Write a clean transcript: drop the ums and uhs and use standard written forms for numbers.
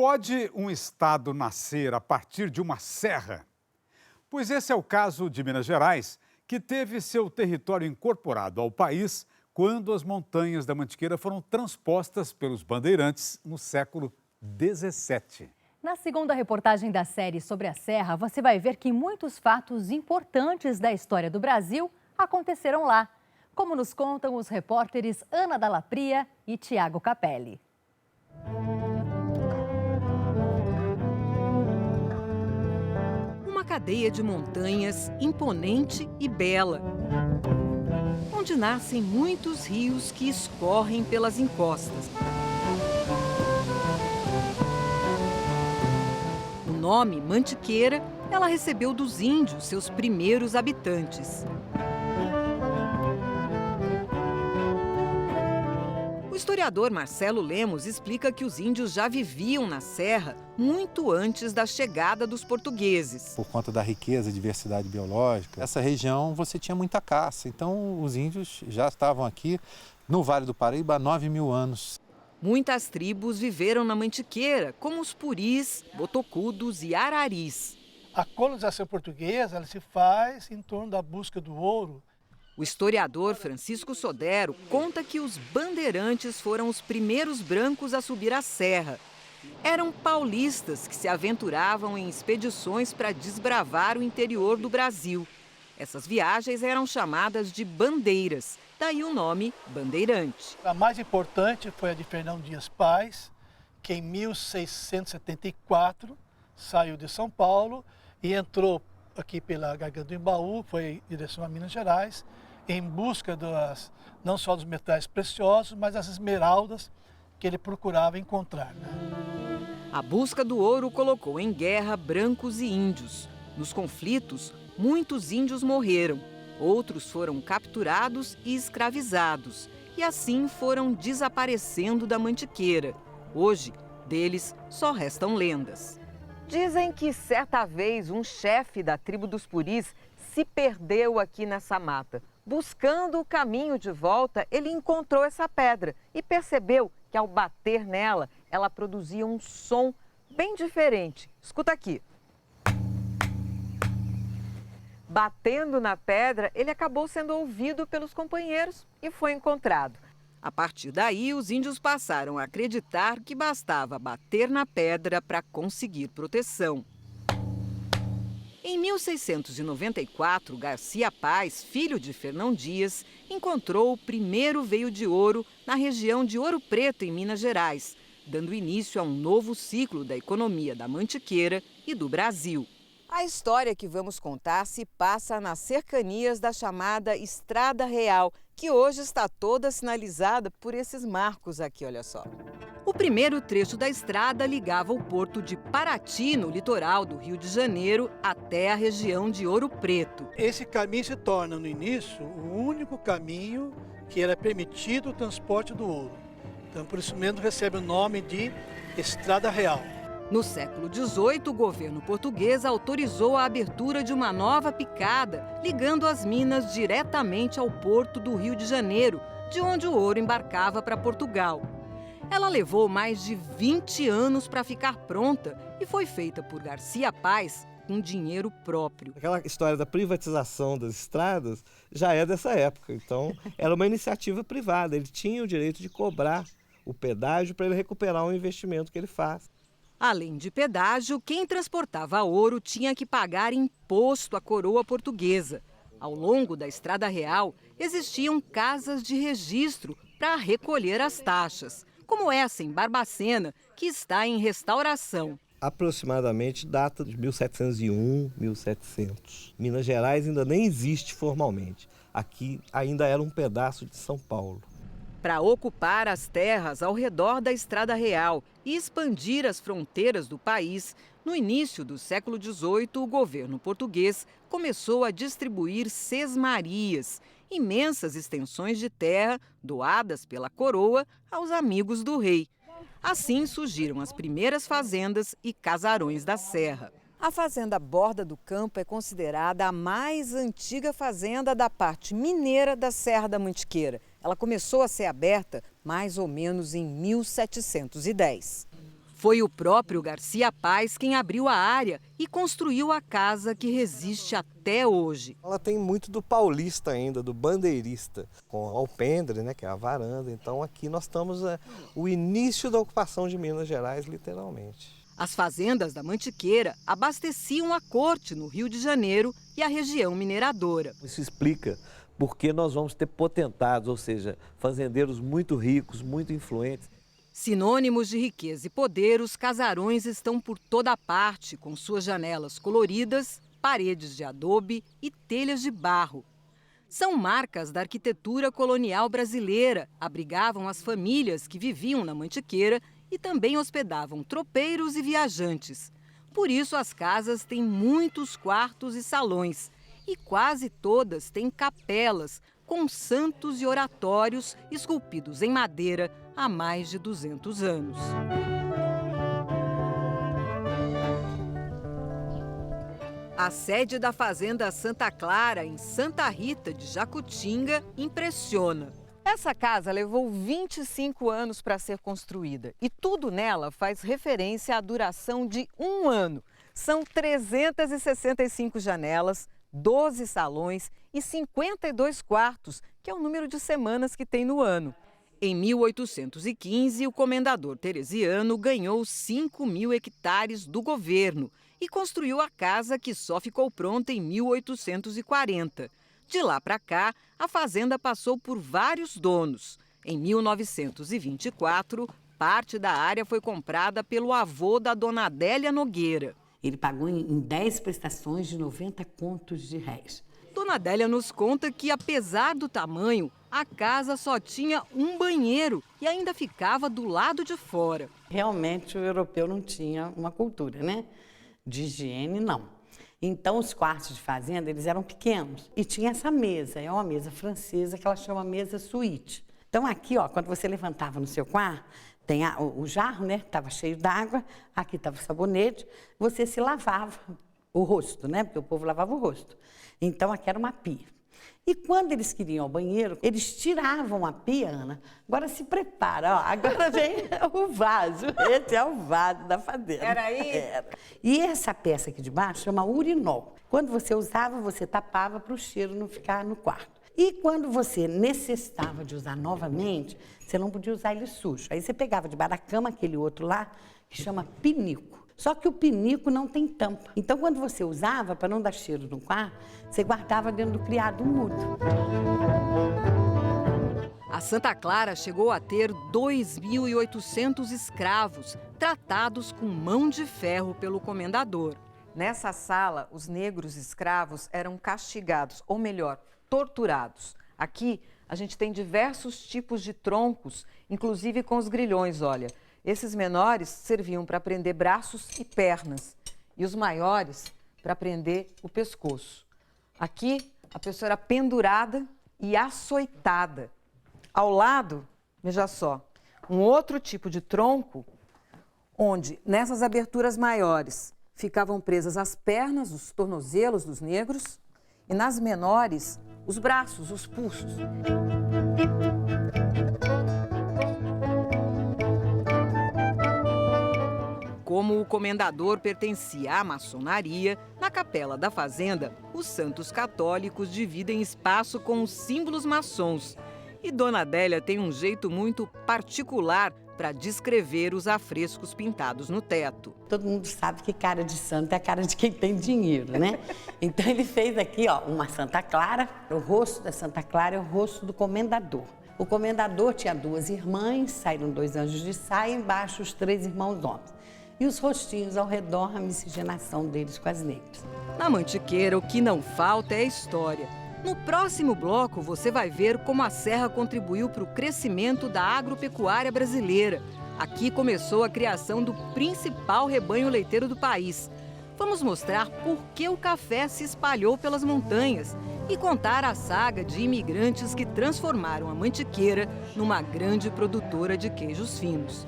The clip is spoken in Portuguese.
Pode um estado nascer a partir de uma serra? Pois esse é o caso de Minas Gerais, que teve seu território incorporado ao país quando as montanhas da Mantiqueira foram transpostas pelos bandeirantes no século XVII. Na segunda reportagem da série sobre a Serra, você vai ver que muitos fatos importantes da história do Brasil aconteceram lá, como nos contam os repórteres Ana Dalla Pria e Tiago Capelli. Uma cadeia de montanhas imponente e bela, onde nascem muitos rios que escorrem pelas encostas. O nome Mantiqueira ela recebeu dos índios, seus primeiros habitantes. O historiador Marcelo Lemos explica que os índios já viviam na serra muito antes da chegada dos portugueses. Por conta da riqueza e diversidade biológica, essa região você tinha muita caça. Então os índios já estavam aqui no Vale do Paraíba há 9.000 anos. Muitas tribos viveram na Mantiqueira, como os puris, botocudos e araris. A colonização portuguesa ela se faz em torno da busca do ouro. O historiador Francisco Sodero conta que os bandeirantes foram os primeiros brancos a subir a serra. Eram paulistas que se aventuravam em expedições para desbravar o interior do Brasil. Essas viagens eram chamadas de bandeiras, daí o nome bandeirante. A mais importante foi a de Fernão Dias Paz, que em 1674 saiu de São Paulo e entrou aqui pela Garganta do Embaú, foi em direção a Minas Gerais, em busca não só dos metais preciosos, mas das esmeraldas que ele procurava encontrar. A busca do ouro colocou em guerra brancos e índios. Nos conflitos, muitos índios morreram, outros foram capturados e escravizados, e assim foram desaparecendo da Mantiqueira. Hoje, deles só restam lendas. Dizem que certa vez um chefe da tribo dos puris se perdeu aqui nessa mata. Buscando o caminho de volta, ele encontrou essa pedra e percebeu que ao bater nela, ela produzia um som bem diferente. Escuta aqui. Batendo na pedra, ele acabou sendo ouvido pelos companheiros e foi encontrado. A partir daí, os índios passaram a acreditar que bastava bater na pedra para conseguir proteção. Em 1694, Garcia Paz, filho de Fernão Dias, encontrou o primeiro veio de ouro na região de Ouro Preto, em Minas Gerais, dando início a um novo ciclo da economia da Mantiqueira e do Brasil. A história que vamos contar se passa nas cercanias da chamada Estrada Real, que hoje está toda sinalizada por esses marcos aqui, olha só. O primeiro trecho da estrada ligava o porto de Paraty, no litoral do Rio de Janeiro, até a região de Ouro Preto. Esse caminho se torna, no início, o único caminho que era permitido o transporte do ouro. Então, por isso mesmo, recebe o nome de Estrada Real. No século XVIII, o governo português autorizou a abertura de uma nova picada, ligando as minas diretamente ao porto do Rio de Janeiro, de onde o ouro embarcava para Portugal. Ela levou mais de 20 anos para ficar pronta e foi feita por Garcia Paz com dinheiro próprio. Aquela história da privatização das estradas já é dessa época, então era uma iniciativa privada, ele tinha o direito de cobrar o pedágio para ele recuperar o investimento que ele faz. Além de pedágio, quem transportava ouro tinha que pagar imposto à coroa portuguesa. Ao longo da Estrada Real, existiam casas de registro para recolher as taxas, como essa em Barbacena, que está em restauração. Aproximadamente data de 1701, 1700. Minas Gerais ainda nem existe formalmente. Aqui ainda era um pedaço de São Paulo. Para ocupar as terras ao redor da Estrada Real e expandir as fronteiras do país, no início do século XVIII, o governo português começou a distribuir sesmarias, imensas extensões de terra doadas pela coroa aos amigos do rei. Assim surgiram as primeiras fazendas e casarões da serra. A fazenda Borda do Campo é considerada a mais antiga fazenda da parte mineira da Serra da Mantiqueira. Ela começou a ser aberta mais ou menos em 1710. Foi o próprio Garcia Paz quem abriu a área e construiu a casa que resiste até hoje. Ela tem muito do paulista ainda, do bandeirista, com alpendre, né, que é a varanda. Então aqui nós estamos o início da ocupação de Minas Gerais, literalmente. As fazendas da Mantiqueira abasteciam a corte no Rio de Janeiro e a região mineradora. Isso explica por que nós vamos ter potentados, ou seja, fazendeiros muito ricos, muito influentes. Sinônimos de riqueza e poder, os casarões estão por toda parte, com suas janelas coloridas, paredes de adobe e telhas de barro. São marcas da arquitetura colonial brasileira, abrigavam as famílias que viviam na Mantiqueira e também hospedavam tropeiros e viajantes. Por isso, as casas têm muitos quartos e salões, e quase todas têm capelas, com santos e oratórios esculpidos em madeira há mais de 200 anos. A sede da Fazenda Santa Clara, em Santa Rita de Jacutinga, impressiona. Essa casa levou 25 anos para ser construída e tudo nela faz referência à duração de 1 ano. São 365 janelas, 12 salões e 52 quartos, que é o número de semanas que tem no ano. Em 1815, o comendador teresiano ganhou 5.000 hectares do governo e construiu a casa que só ficou pronta em 1840. De lá para cá, a fazenda passou por vários donos. Em 1924, parte da área foi comprada pelo avô da dona Adélia Nogueira. Ele pagou em 10 prestações de 90 contos de réis. Dona Adélia nos conta que, apesar do tamanho, a casa só tinha um banheiro e ainda ficava do lado de fora. Realmente o europeu não tinha uma cultura, né? De higiene, não. Então os quartos de fazenda, eles eram pequenos. E tinha essa mesa, é uma mesa francesa que ela chama mesa suíte. Então aqui, ó, quando você levantava no seu quarto, tem o jarro, né? Estava cheio d'água, aqui estava o sabonete, você se lavava o rosto, né? Porque o povo lavava o rosto. Então aqui era uma pia. E quando eles queriam ir ao banheiro, eles tiravam a pia, Ana. Agora se prepara, ó, agora vem o vaso. Esse é o vaso da fazenda. Era aí? Era. E essa peça aqui de baixo chama urinol. Quando você usava, você tapava para o cheiro não ficar no quarto. E quando você necessitava de usar novamente, você não podia usar ele sujo. Aí você pegava debaixo da cama aquele outro lá, que chama pinico. Só que o pinico não tem tampa. Então, quando você usava, para não dar cheiro no quarto, você guardava dentro do criado mudo. A Santa Clara chegou a ter 2.800 escravos, tratados com mão de ferro pelo comendador. Nessa sala, os negros escravos eram castigados, ou melhor, torturados. Aqui, a gente tem diversos tipos de troncos, inclusive com os grilhões, olha. Esses menores serviam para prender braços e pernas e os maiores para prender o pescoço. Aqui, a pessoa era pendurada e açoitada. Ao lado, veja só, um outro tipo de tronco, onde nessas aberturas maiores ficavam presas as pernas, os tornozelos dos negros e nas menores, os braços, os pulsos. Como o comendador pertencia à maçonaria, na capela da fazenda, os santos católicos dividem espaço com os símbolos maçons. E Dona Adélia tem um jeito muito particular para descrever os afrescos pintados no teto. Todo mundo sabe que cara de santo é a cara de quem tem dinheiro, né? Então ele fez aqui, ó, uma Santa Clara. O rosto da Santa Clara é o rosto do comendador. O comendador tinha 2 irmãs, saíram 2 anjos de saia, embaixo os 3 irmãos homens. E os rostinhos ao redor, a miscigenação deles com as negras. Na Mantiqueira, o que não falta é história. No próximo bloco, você vai ver como a serra contribuiu para o crescimento da agropecuária brasileira. Aqui começou a criação do principal rebanho leiteiro do país. Vamos mostrar por que o café se espalhou pelas montanhas e contar a saga de imigrantes que transformaram a Mantiqueira numa grande produtora de queijos finos.